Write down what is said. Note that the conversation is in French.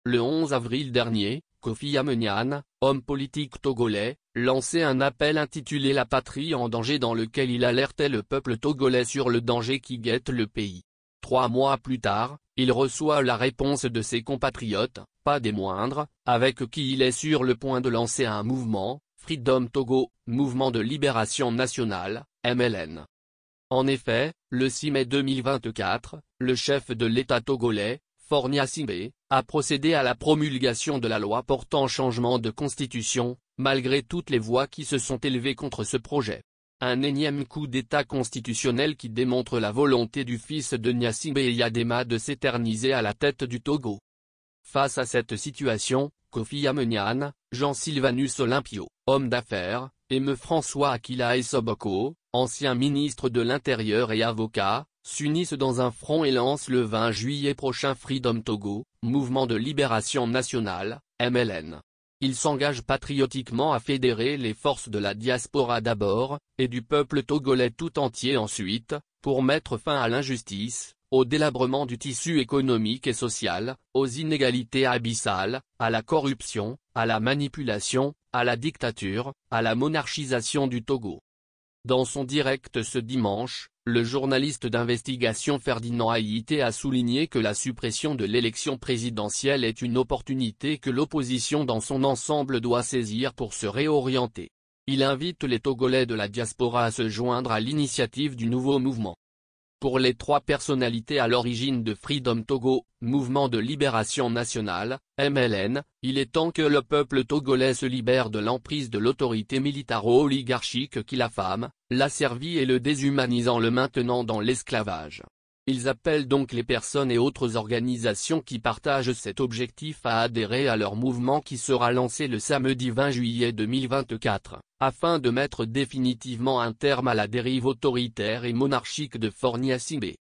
le 11 avril dernier, Kofi Amenian, homme politique togolais, lançait un appel intitulé La patrie en danger dans lequel il alertait le peuple togolais sur le danger qui guette le pays. 3 mois plus tard, il reçoit la réponse de ses compatriotes, pas des moindres, avec qui il est sur le point de lancer un mouvement, Freedom Togo, Mouvement de Libération Nationale, MLN. En effet, le 6 mai 2024, le chef de l'État togolais, Faure Gnassingbé, a procédé à la promulgation de la loi portant changement de constitution, malgré toutes les voix qui se sont élevées contre ce projet. Un énième coup d'État constitutionnel qui démontre la volonté du fils de Gnassingbé Eyadema de s'éterniser à la tête du Togo. Face à cette situation, Kofi Amenian, Jean Sylvanus Olympio, homme d'affaires, et me François Akila Essoboko, ancien ministre de l'Intérieur et avocat, s'unissent dans un front et lancent le 20 juillet prochain Freedom Togo, Mouvement de Libération Nationale, MLN. Ils s'engagent patriotiquement à fédérer les forces de la diaspora d'abord, et du peuple togolais tout entier ensuite, pour mettre fin à l'injustice, au délabrement du tissu économique et social, aux inégalités abyssales, à la corruption, à la manipulation, à la dictature, à la monarchisation du Togo. Dans son direct ce dimanche, le journaliste d'investigation Ferdinand Haïté a souligné que la suppression de l'élection présidentielle est une opportunité que l'opposition dans son ensemble doit saisir pour se réorienter. Il invite les Togolais de la diaspora à se joindre à l'initiative du nouveau mouvement. Pour les 3 personnalités à l'origine de Freedom Togo, Mouvement de Libération Nationale, MLN, il est temps que le peuple togolais se libère de l'emprise de l'autorité militaro-oligarchique qui l'affame, l'asservit et le déshumanise en le maintenant dans l'esclavage. Ils appellent donc les personnes et autres organisations qui partagent cet objectif à adhérer à leur mouvement qui sera lancé le samedi 20 juillet 2024, afin de mettre définitivement un terme à la dérive autoritaire et monarchique de Faure Gnassingbé.